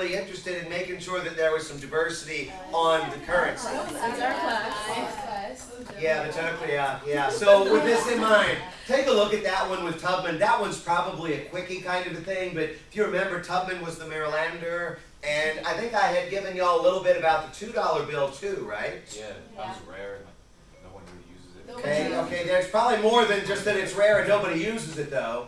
really interested in making sure that there was some diversity on the currency. Yeah, the total, yeah. So with this in mind, take a look at that one with Tubman. That one's probably a quickie kind of a thing, but if you remember, Tubman was the Marylander, and I think I had given y'all a little bit about the $2 bill too, right? Yeah, that was rare. No one really uses it. Okay, there's probably more than just that it's rare and nobody uses it though.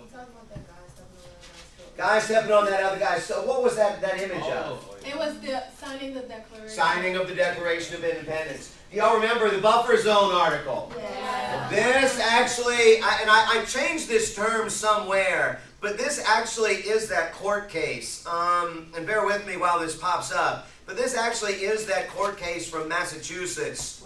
Guy stepping on that other guy. So what was that image of? It was the signing the Declaration. Signing of the Declaration of Independence. Do y'all remember the buffer zone article? Yeah. This actually, I changed this term somewhere, but this actually is that court case. And bear with me while this pops up. But this actually is that court case from Massachusetts.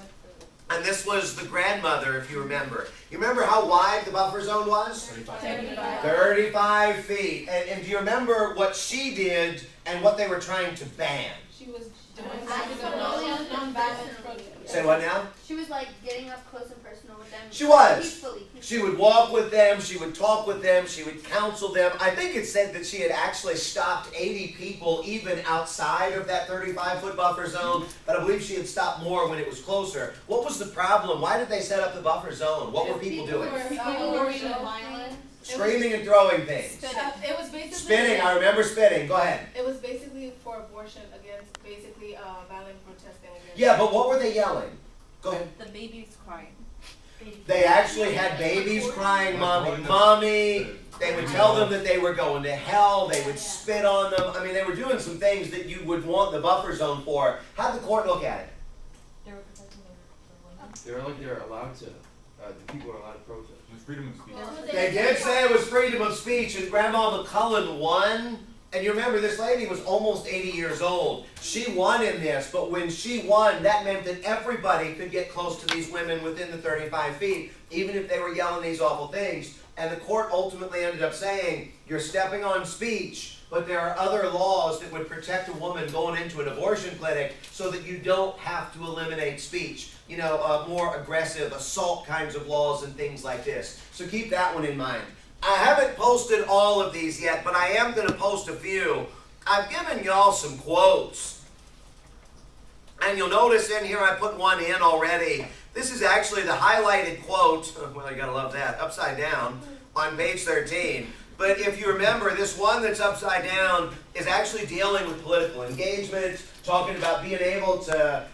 And this was the grandmother, if you remember. You remember how wide the buffer zone was? 35 feet. And do you remember what she did and what they were trying to ban? She was doing non-violent protest. Say what now? She was like getting up close and personal with them. She was. Peacefully. She would walk with them, she would talk with them, she would counsel them. I think it said that she had actually stopped 80 people even outside of that 35-foot buffer zone, but I believe she had stopped more when it was closer. What was the problem? Why did they set up the buffer zone? What were people doing? People were violent. Screaming and throwing things. It was basically Spitting, I remember spitting. Go ahead. It was basically for abortion against basically violent protesting against. Yeah, but what were they yelling? Go ahead. The baby's crying. They actually had babies crying, "Mommy, Mommy." They would tell them that they were going to hell. They would spit on them. I mean, they were doing some things that you would want the buffer zone for. How'd the court look at it? They were protecting their women. They're allowed to. The people are allowed to protest. It was freedom of speech. They did say it was freedom of speech, and Grandma McCullen won. And you remember, this lady was almost 80 years old. She won in this, but when she won, that meant that everybody could get close to these women within the 35 feet, even if they were yelling these awful things. And the court ultimately ended up saying, you're stepping on speech, but there are other laws that would protect a woman going into an abortion clinic so that you don't have to eliminate speech. You know, more aggressive assault kinds of laws and things like this. So keep that one in mind. I haven't posted all of these yet, but I am going to post a few. I've given y'all some quotes. And you'll notice in here I put one in already. This is actually the highlighted quote, well, you gotta love that, upside down, on page 13. But if you remember, this one that's upside down is actually dealing with political engagement, talking about being able to,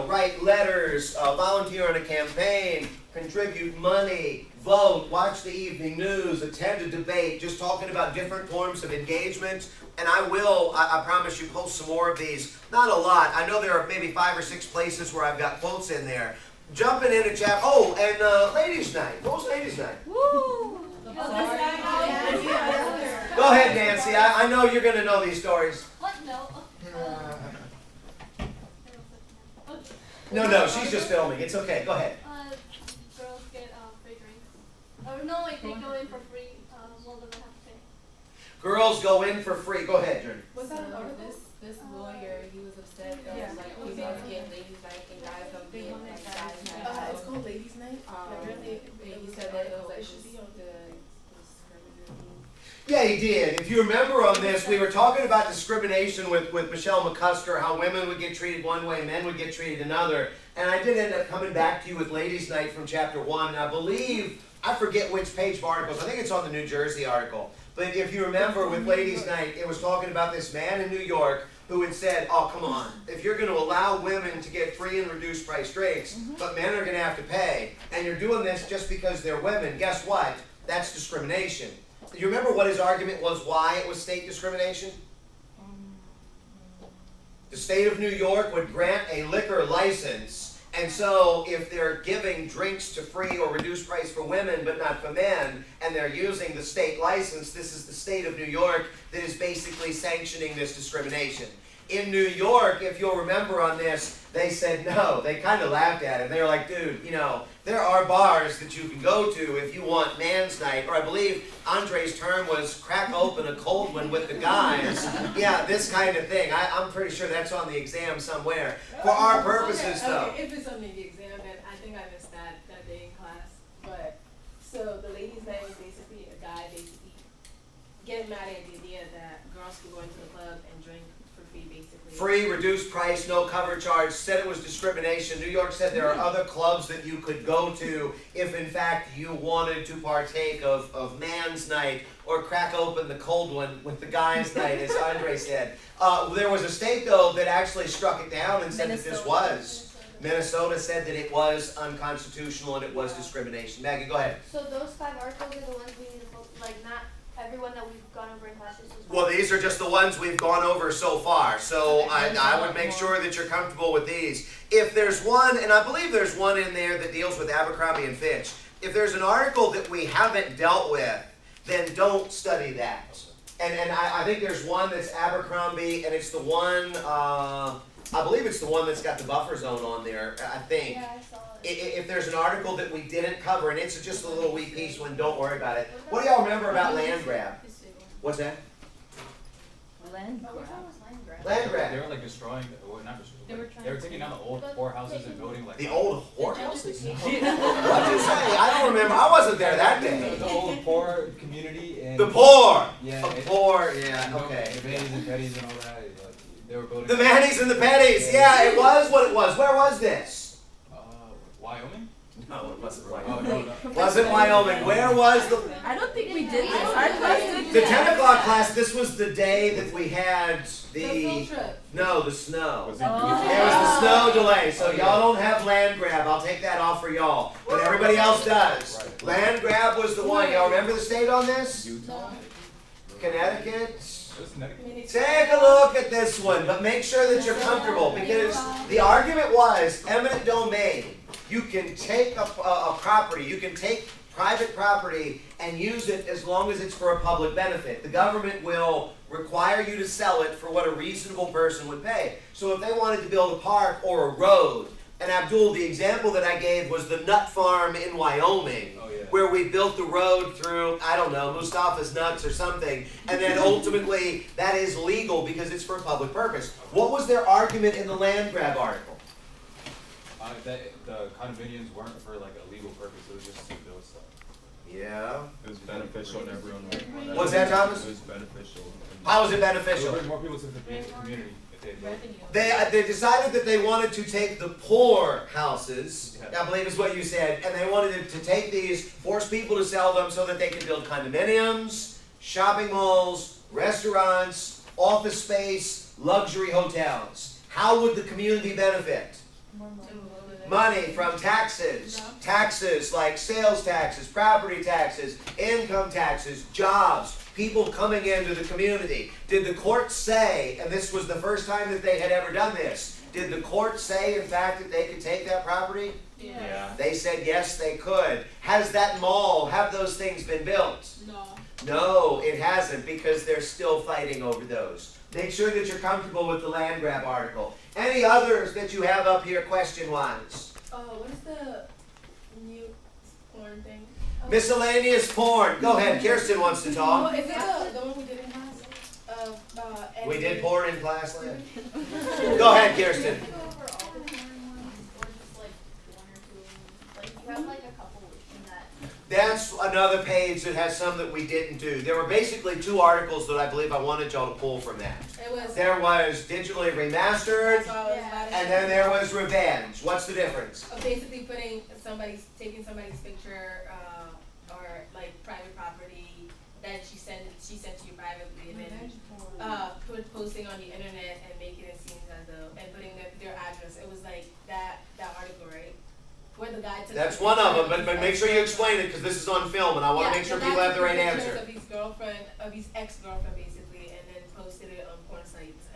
write letters, volunteer on a campaign, contribute money, vote, watch the evening news, attend a debate, just talking about different forms of engagement. And I promise you, post some more of these. Not a lot. I know there are maybe 5 or 6 places where I've got quotes in there. Jumping in a chat. Oh, and Ladies' Night. What was Ladies' Night? Woo! Go ahead, Nancy. I know you're going to know these stories. What? No. No, she's just filming. It's okay. Go ahead. Girls get free drinks. Or no, like they go in for free. Well, they have to pay. Girls go in for free. Go ahead, Jordan. Was that an article? This lawyer, he was upset that was like we don't get ladies night and guys don't get like guys night. It's called Ladies' Night. He said that it was like Yeah, he did. If you remember on this, we were talking about discrimination with Michelle McCusker, how women would get treated one way, men would get treated another. And I did end up coming back to you with Ladies' Night from chapter 1. And I believe, I forget which page of articles, I think it's on the New Jersey article. But if you remember with Ladies' Night, it was talking about this man in New York who had said, oh, come on, if you're going to allow women to get free and reduced price drinks, but men are going to have to pay, and you're doing this just because they're women, guess what? That's discrimination. Do you remember what his argument was why it was state discrimination? The state of New York would grant a liquor license, and so if they're giving drinks to free or reduced price for women but not for men, and they're using the state license, this is the state of New York that is basically sanctioning this discrimination. In New York, if you'll remember on this, they said no. They kind of laughed at it. They were like, dude, there are bars that you can go to if you want man's night. Or I believe Andre's term was crack open a cold one with the guys. Yeah, this kind of thing. I'm pretty sure that's on the exam somewhere. For our purposes, though. Okay, if it's on the exam, then I think I missed that day in class. But, so the Ladies' Night was basically a guy basically getting mad at the idea that girls could go into the club and drink for free free, reduced price, no cover charge, said it was discrimination. New York said there are other clubs that you could go to if in fact you wanted to partake of man's night or crack open the cold one with the guy's night, as Andre said. There was a state though that actually struck it down and said that this was. Minnesota said that it was unconstitutional and it was discrimination. Maggie, go ahead. So those 5 articles are the ones we need to focus, like not everyone that we've gone over in classes. Well, these are just the ones we've gone over so far, so I would make sure that you're comfortable with these. If there's one, and I believe there's one in there that deals with Abercrombie and Fitch, if there's an article that we haven't dealt with, then don't study that. And I think there's one that's Abercrombie, and it's the one, I believe it's the one that's got the buffer zone on there, I think. Yeah, I saw it. If there's an article that we didn't cover, and it's just a little wee piece one, don't worry about it. What do y'all remember about land grab? What's that? Land Oh, which one was land grab? Land They grab. were like destroying, well, not destroying, They were they were trying taking to- down the old whorehouses and building like. The old whorehouses? Gentrification. What'd you say? I don't remember. I wasn't there that day. The old poor community and. The poor. Yeah. The poor. Yeah. you know, Okay. The Vannies and Petties and all that, like, they were building. The Mannies and the Petties. Yeah, it was what it was. Where was this? Wyoming? No, it wasn't Oh, Wyoming. no, no. Wasn't Wyoming. Where was the? I don't think we did this. Our class did The that. 10 o'clock class. This was the day that we had the. trip. No, the snow. Was it? There was the snow delay, so y'all don't have land grab. I'll take that off for y'all, but everybody else does. Right. Land grab was the one. Y'all remember the state on this? Utah. Connecticut. Just Connecticut? Take a look at this one, but make sure that you're comfortable, because the argument was eminent domain. You can take a property, you can take private property and use it as long as it's for a public benefit. The government will require you to sell it for what a reasonable person would pay. So if they wanted to build a park or a road, and Abdul, the example that I gave was the nut farm in Wyoming, Oh, yeah. where we built the road through, I don't know, Mustafa's nuts or something, and then ultimately that is legal because it's for a public purpose. What was their argument in the land grab article? That the condominiums weren't for like a legal purpose, it was just to build stuff. Yeah. It was beneficial and everyone. What's that, Thomas? It was beneficial. How was it It would beneficial? bring more people to the community if they built. Revenue. They decided that they wanted to take the poor houses, I believe is what you said, and they wanted to take these, force people to sell them so that they could build condominiums, shopping malls, restaurants, office space, luxury hotels. How would the community benefit? More money. Money from taxes. Taxes like sales taxes, property taxes, income taxes, jobs, people coming into the community. Did the court say, and this was the first time that they had ever done this, did the court say in fact that they could take that property? Yeah. They said yes, they could. Has that mall, have those things been built? No. No, it hasn't, because they're still fighting over those. Make sure that you're comfortable with the land grab article. Any others that you have up here question-wise? What is the new porn thing? Miscellaneous porn. Go ahead, Kirsten wants to Oh, talk. is it the one we did in class? We did porn in class, Lynn. Go ahead, Kirsten. Can you go over all the porn ones, or just like one or two of them? Like you have like a couple in that. That's another page that has some that we didn't do. There were basically 2 articles that I believe I wanted y'all to pull from that. It was. There was digitally remastered, That's all I was about to and say. then there was revenge. What's the difference? Basically taking somebody's picture, or like private property that she sent to you privately, and then posting on the internet and making it seem as though, and putting their address. It was like that article, right? Where the guy took. That's the one of picture them, but make sure you explain it, because this is on film, and I want to make sure people have the right answer. Of his ex-girlfriend, basically, and then posted it on porn sites.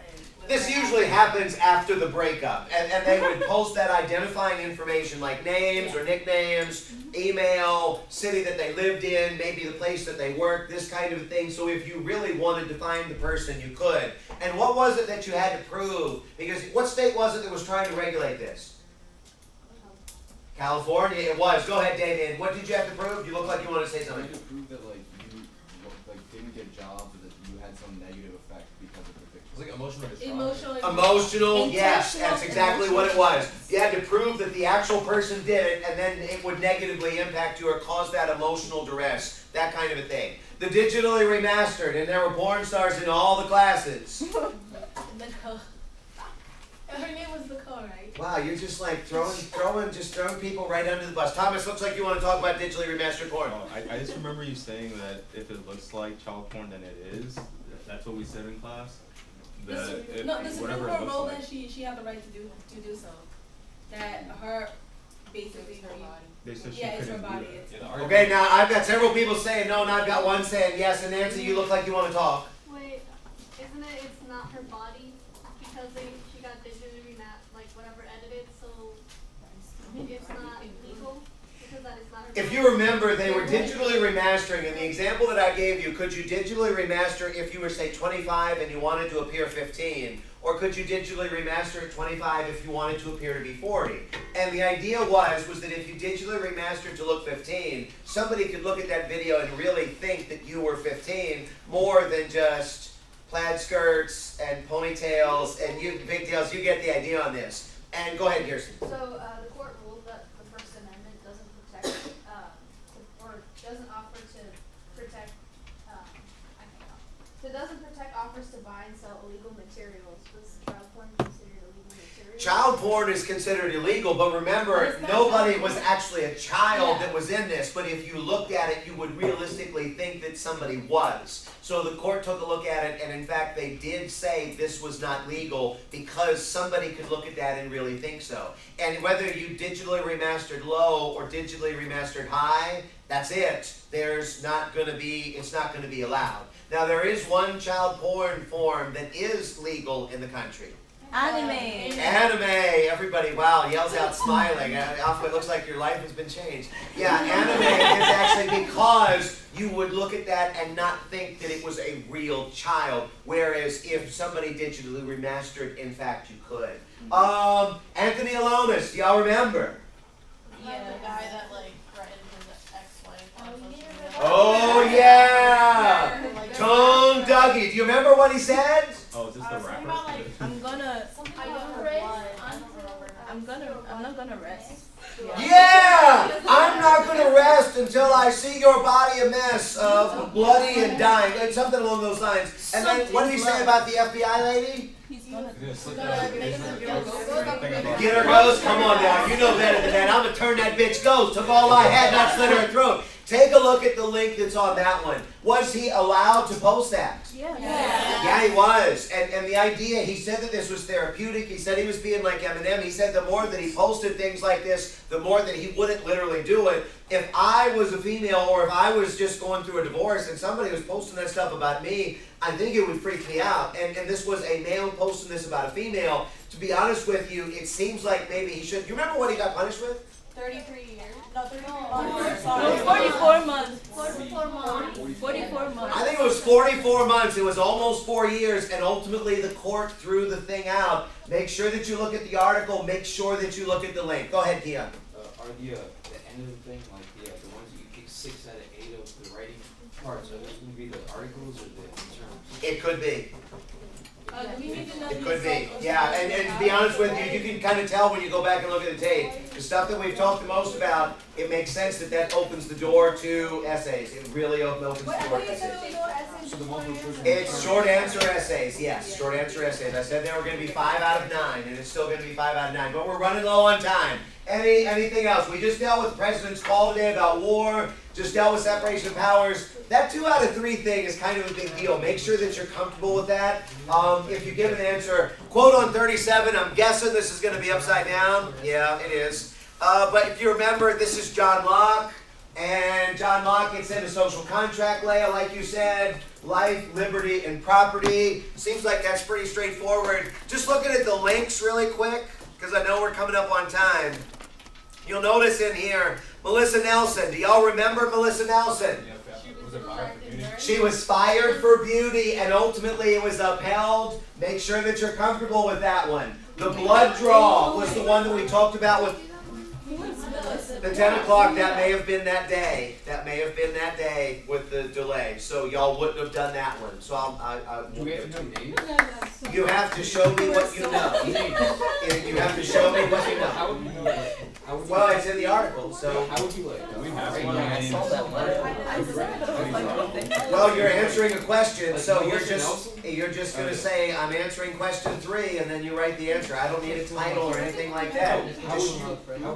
And This usually happens after the breakup, and they would post that identifying information like names or nicknames, email, city that they lived in, maybe the place that they worked, this kind of thing. So if you really wanted to find the person, you could. And what was it that you had to prove? Because what state was it that was trying to regulate this? California, it was. Go ahead, David. What did you have to prove? You look like you want to say You something. had to prove that like you like didn't get jobs or that you had some negative effect because of the picture. It's like emotional distress. Emotional, yes, Intentional that's exactly what it was. emotional You had to prove that the actual person did it, and then it would negatively impact you or cause that emotional duress, that kind of a thing. The digitally remastered, and there were porn stars in all the classes. Wow, you're just like throwing people right under the bus. Thomas, looks like you want to talk about digitally remastered porn. Oh, I just remember you saying that if it looks like child porn, then it is. That's what we said in class. That The Supreme whatever it Court looks ruled like. that she had the right to do so. That her basically It's her body. They said she yeah, it's her couldn't do body. that. It's Yeah, the argument- Okay, now I've got several people saying no, and I've got one saying yes. And Nancy, you look like you want to talk. Wait, isn't it? It's not her body because she got digitally like whatever edited, so it's not legal because that is not her. If body. you remember, they were digitally remastering. In the example that I gave you, could you digitally remaster if you were, say, 25 and you wanted to appear 15? Or could you digitally remaster at 25 if you wanted to appear to be 40? And the idea was that if you digitally remastered to look 15, somebody could look at that video and really think that you were 15 more than just plaid skirts and ponytails and pigtails. You get the idea on this. And go ahead, Kirsten. So the court ruled that the First Amendment doesn't protect, or doesn't offer to protect, so it doesn't protect offers to buy and sell illegal materials. Was child porn considered illegal material? Child porn is considered illegal, but remember, nobody was actually a child that was in this, but if you looked at it, you would realistically think that somebody was. So the court took a look at it, and in fact, they did say this was not legal because somebody could look at that and really think so. And whether you digitally remastered low or digitally remastered high, that's it. It's not going to be allowed. Now, there is one child porn form that is legal in the country. Anime. Anime, everybody, wow, yells out smiling. Alpha, it looks like your life has been changed. Yeah, anime is actually because you would look at that and not think that it was a real child, whereas if somebody digitally remastered, in fact, you could. Anthony Alonis, do y'all remember? Yeah, the guy that like threatened his ex-wife on social media. Oh, yeah! Tone Dougie, do you remember what he said? Oh, is this the Something rapper? about like I'm gonna, something Are about you her raised blood. I don't remember. I'm not gonna rest. Yeah! I'm not going to rest until I see your body a mess of bloody and dying. Something along those lines. And then, what did he say about the FBI lady? He's gonna. You're gonna slip Gonna down. make some jokes. Get her ghost? Come on now. You know better than that. I'm going to turn that bitch ghost. Took all I had, not slit her throat. Take a look at the link that's on that one. Was he allowed to post that? Yeah. Yeah, he was. And the idea, he said that this was therapeutic. He said he was being like Eminem. He said the more that he posted things like this, the more that he wouldn't literally do it. If I was a female or if I was just going through a divorce and somebody was posting that stuff about me, I think it would freak me out. And this was a male posting this about a female. To be honest with you, it seems like maybe he should. You remember what he got punished with? 33 years. No, 33 No, months. 44 months. 44 months. 44 months. I think it was 44 months. It was almost 4 years, and ultimately the court threw the thing out. Make sure that you look at the article. Make sure that you look at the link. Go ahead, Kia. Are the end of the thing, like the ones that you pick 6 out of 8 of the writing parts, are those going to be the articles or the terms? It could be. We need to know It the could be. assault Yeah, and to be honest with you, you can kind of tell when you go back and look at the tape. The stuff that we've talked the most about, it makes sense that opens the door to essays. It really opens the door to essays. So the ones with short It's short answer essays, yes, short answer essays. I said they were going to be 5 out of 9, and it's still going to be 5 out of 9, but we're running low on time. Anything else? We just dealt with the president's call today about war, just dealt with separation of powers. That 2 out of 3 thing is kind of a big deal. Make sure that you're comfortable with that. If you give an answer, quote on 37, I'm guessing this is going to be upside down. Yeah, it is. But if you remember, this is John Locke. And John Locke had said a social contract, Leah, like you said, life, liberty, and property. Seems like that's pretty straightforward. Just looking at the links really quick, because I know we're coming up on time. You'll notice in here, Melissa Nelson. Do y'all remember Melissa Nelson? Was it fired for beauty? She was fired for beauty, and ultimately it was upheld. Make sure that you're comfortable with that one. The blood draw was the one that we talked about with. Who is Melissa? The 10 o'clock, that may have been that day. That may have been that day with the delay. So y'all wouldn't have done that one. So Do we have to know names? you have to show me what you know. You have to show me what you How know. would you know, like, how would you? Well, it's in the article, so. How would you like? We have rate one them? name. I saw it, but I was like, what the hell? Well, you're answering a question, Like so Melissa Nelson? you're just gonna say, I'm answering question 3, and then you write the answer. I don't need a title or anything like that. How would you, how